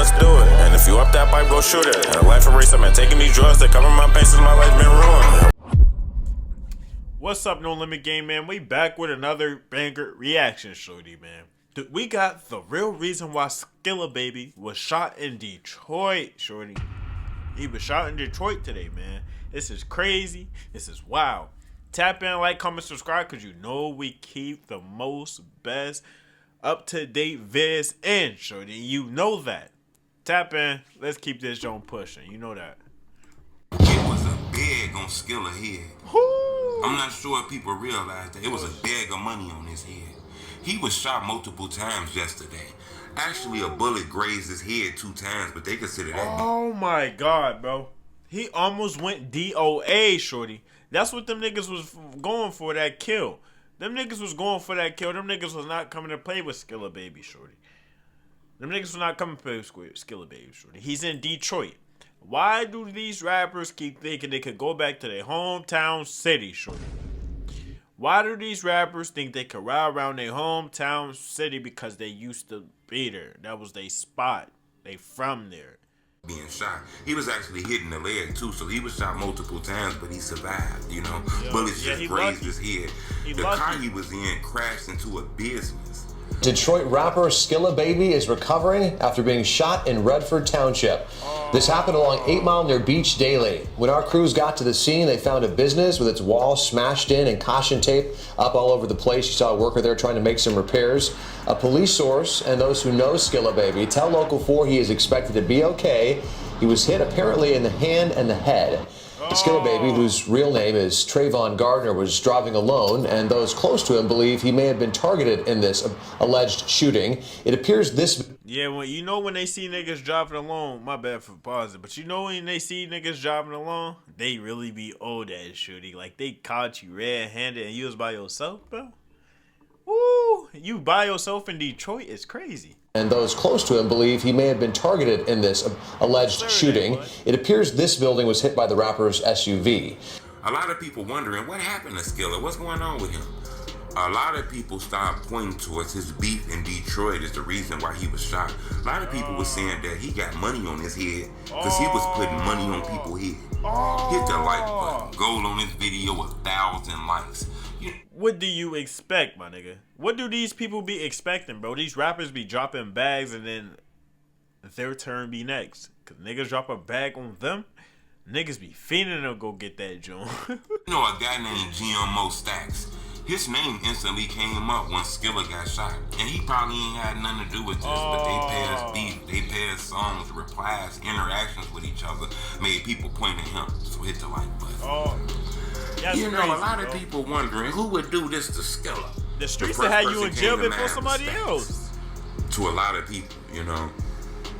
let's do it. And if you up that pipe, go shoot it. And a life eraser, man, taking these drugs that cover my bases, my life been ruined. What's up, No Limit Game, man? We back with another banger reaction, shorty, man. Dude, we got the real reason why Skilla Baby was shot in Detroit, shorty. He was shot in Detroit today, man. This is crazy. This is wild. Tap in, like, comment, subscribe, because you know we keep the most best up-to-date vids in, shorty. You know that. Tap in. Let's keep this joint pushing. You know that. It was a bag on Skilla head. Woo! I'm not sure if people realize that it was a bag of money on his head. He was shot multiple times yesterday. Actually, a bullet grazed his head 2 times, but they consider that. Oh my God, bro. He almost went DOA, shorty. That's what them niggas was going for, that kill. Them niggas was going for that kill. Them niggas was not coming to play with Skilla Baby, shorty. Them niggas was not coming to play with Skilla Baby, shorty. He's in Detroit. Why do these rappers keep thinking they could go back to their hometown city, shorty? Why do these rappers think they could ride around their hometown city because they used to be there? That was their spot. They from there. Being shot. He was actually hit in the leg too, so he was shot multiple times, but he survived, you know. Bullets just grazed his head. The car he was in crashed into a business. Detroit rapper Skilla Baby is recovering after being shot in Redford Township. This happened along 8 Mile near Beach Daily. When our crews got to the scene, they found a business with its walls smashed in and caution tape up all over the place. You saw a worker there trying to make some repairs. A police source and those who know Skilla Baby tell Local 4 he is expected to be okay. He was hit apparently in the hand and the head. Skilla Baby, whose real name is Trayvon Gardner, was driving alone, and those close to him believe he may have been targeted in this alleged shooting. It appears this... Yeah, well, you know when they see niggas driving alone, my bad for pausing, but you know when they see niggas driving alone, they really be old ass shooting. Like, they caught you red-handed and you was by yourself, bro? Woo! You by yourself in Detroit is crazy. And those close to him believe he may have been targeted in this alleged shooting. It appears this building was hit by the rapper's SUV. A lot of people wondering what happened to Skilla. What's going on with him? A lot of people start pointing towards his beef in Detroit as the reason why he was shot. A lot of people were saying that he got money on his head because he was putting money on people's head. Hit the like button. Goal on this video, 1,000 likes. What do you expect, my nigga? What do these people be expecting, bro? These rappers be dropping bags and then their turn be next. Cause niggas drop a bag on them, niggas be fiending to go get that joint. You know a guy named GMO Stacks. His name instantly came up when Skilla got shot. And he probably ain't had nothing to do with this, but they passed beef, they passed songs, replies, interactions with each other, made people point at him. So hit the like button. You know, a lot of people wondering who would do this to Skilla. The streets that had you in jail before somebody else. To a lot of people, you know.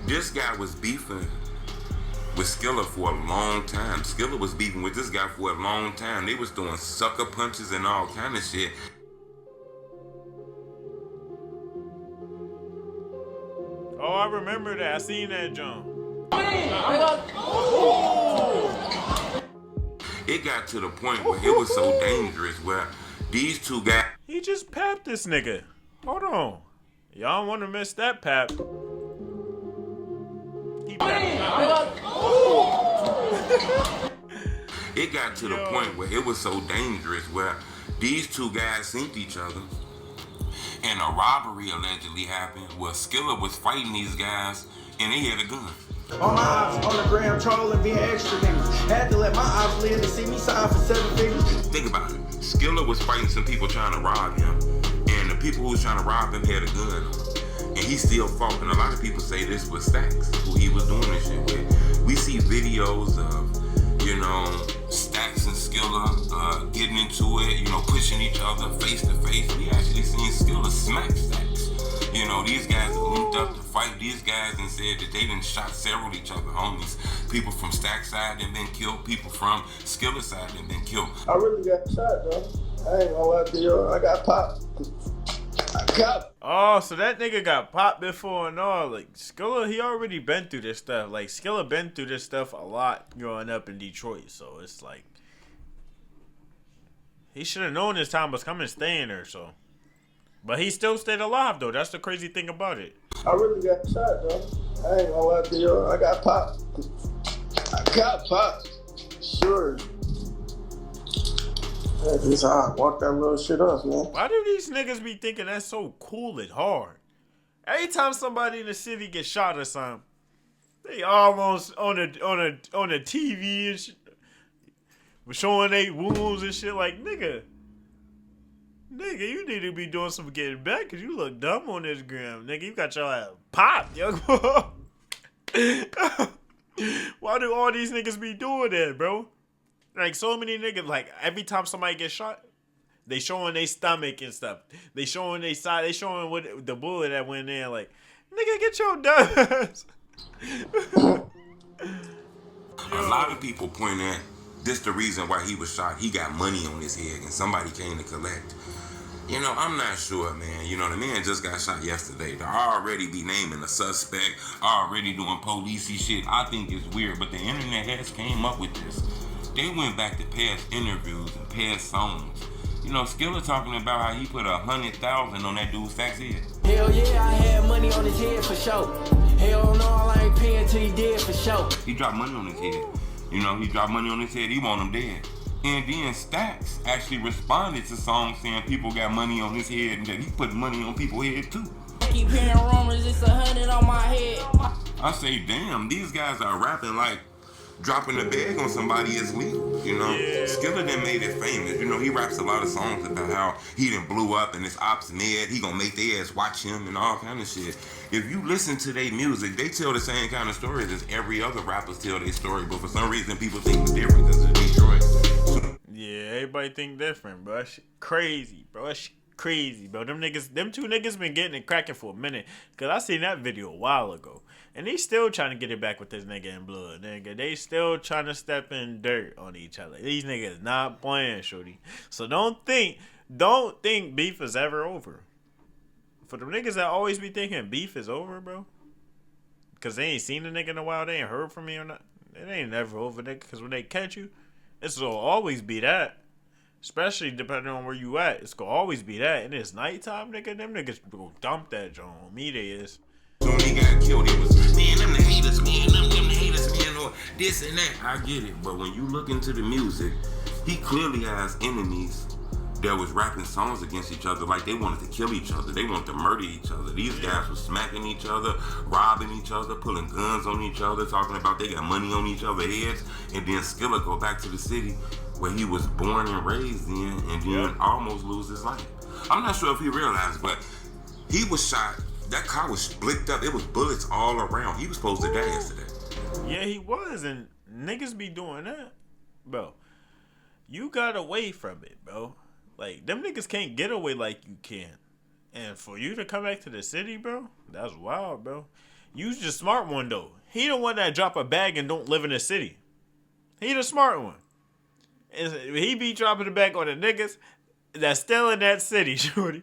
This guy was beefing with Skilla for a long time. Skilla was beefing with this guy for a long time. They was doing sucker punches and all kind of shit. Oh, I remember that. I seen that jump. It got to the point where it was so dangerous where these two guys... He just papped this nigga. Hold on. Y'all don't want to miss that pap. He papped. It got to the point where it was so dangerous where these two guys synced each other and a robbery allegedly happened where Skilla was fighting these guys and they had a gun. All my ops on the gram trolling, being extra niggas. Had to let my ops live to see me sign for 7 figures. Think about it. Skilla was fighting some people trying to rob him, and the people who was trying to rob him had a gun, and he still fought. And a lot of people say this was Stacks, who he was doing this shit with. We see videos of, you know, Stacks and Skilla getting into it, you know, pushing each other face to face. We actually seen Skilla smack Stacks. You know, these guys linked up to fight these guys and said that they done shot several each other homies. People from Stack's side and been killed. People from Skilla's side and been killed. I really got shot, though. I ain't gonna lie to you. I got popped. Oh, so that nigga got popped before and all. Like, Skilla, he already been through this stuff. Like, Skilla been through this stuff a lot growing up in Detroit. So, it's like, he should have known his time was coming staying there, so. But he still stayed alive, though. That's the crazy thing about it. I really got shot, though. I ain't gonna lie to you. I got popped. Sure. That's just how I walk that little shit off, man. Why do these niggas be thinking that's so cool and hard? Every time somebody in the city gets shot or something, they almost on the TV and shit, showing they wounds and shit. Like, nigga, you need to be doing some getting back because you look dumb on this gram. Nigga, you got your ass popped, yo. Why do all these niggas be doing that, bro? Like, so many niggas, like, every time somebody gets shot, they showing their stomach and stuff. They showing their side. They showing what the bullet that went in. Like, nigga, get your dumb ass. A lot of people point at this the reason why he was shot. He got money on his head and somebody came to collect. You know, I'm not sure, man. You know, the man just got shot yesterday. To already be naming a suspect, already doing policey shit, I think it's weird. But the internet has came up with this. They went back to past interviews and past songs. You know, Skilla talking about how he put 100,000 on that dude's fax head. Hell yeah, I had money on his head for sure. Hell no, I ain't paying till he dead for sure. He dropped money on his head. You know, he dropped money on his head. He want him dead. And then Stacks actually responded to songs saying people got money on his head and that he put money on people's head too. I keep hearing rumors, it's 100 on my head. I say, damn, these guys are rapping like dropping a bag on somebody is legal, you know? Yeah. Skilla done made it famous. You know, he raps a lot of songs about how he done blew up and his Opps mad, he gonna make their ass watch him and all kind of shit. If you listen to their music, they tell the same kind of stories as every other rappers tell their story, but for some reason people think it's different because it's Detroit. Yeah, everybody think different, bro. That shit crazy, bro. That shit crazy, bro. Them two niggas been getting it cracking for a minute. Cause I seen that video a while ago. And they still trying to get it back with this nigga in blood, nigga. They still trying to step in dirt on each other. These niggas not playing, shorty. So don't think beef is ever over. For the niggas that always be thinking beef is over, bro. Cause they ain't seen the nigga in a while, they ain't heard from me or not. It ain't never over, nigga. Cause when they catch you, it's gonna always be that. Especially depending on where you at. It's gonna always be that. And it's nighttime, nigga. Them niggas go dump that joint on me, they is. So when he got killed, it was, man, them the haters, man, them the haters, man, or this and that. I get it, but when you look into the music, he clearly has enemies that was rapping songs against each other like they wanted to kill each other. They wanted to murder each other. These guys were smacking each other, robbing each other, pulling guns on each other, talking about they got money on each other's heads, and then Skilla go back to the city where he was born and raised in, and then almost lose his life. I'm not sure if he realized, but he was shot. That car was blicked up. It was bullets all around. He was supposed to die yesterday. Yeah, he was, and niggas be doing that. Bro, you got away from it, bro. Like, them niggas can't get away like you can. And for you to come back to the city, bro, that's wild, bro. You the smart one, though. He the one that drop a bag and don't live in the city. He the smart one. And he be dropping the bag on the niggas that's still in that city, shorty.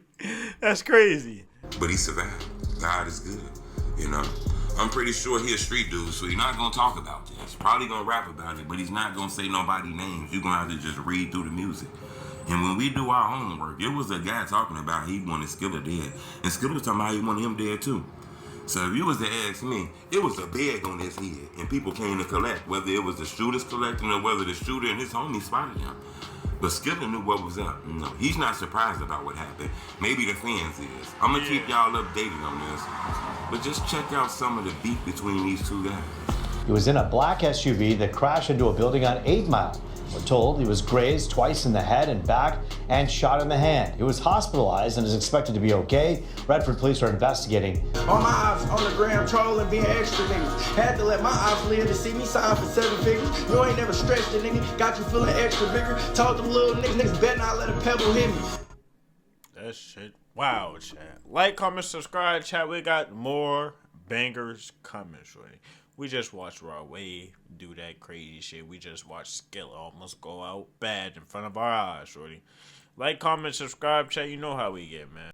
That's crazy. But he survived. God is good, you know. I'm pretty sure he a street dude, so he's not gonna talk about this. Probably gonna rap about it, but he's not gonna say nobody's names. You're gonna have to just read through the music. And when we do our homework, it was a guy talking about he wanted Skilla dead. And Skilla was talking about he wanted him dead too. So if you was to ask me, it was a bag on his head, and people came to collect, whether it was the shooters collecting or whether the shooter and his homie spotted him. But Skilla knew what was up. No, he's not surprised about what happened. Maybe the fans is. I'm gonna keep y'all updated on this. But just check out some of the beef between these two guys. He was in a black SUV that crashed into a building on 8 Mile. We're told he was grazed twice in the head and back and shot in the hand. He was hospitalized and is expected to be okay. Redford police are investigating. All my ops on the gram trolling, being extra niggas. Had to let my ops live to see me sign for 7 figures. You ain't never stretched a nigga, got you feeling extra bigger. Told them little niggas better not let a pebble hit me. That shit. Wow, chat. Like, comment, subscribe, chat. We got more bangers coming, shorty. We just watched Raw Wave do that crazy shit. We just watched Skilla almost go out bad in front of our eyes, shorty. Like, comment, subscribe, chat. You know how we get, man.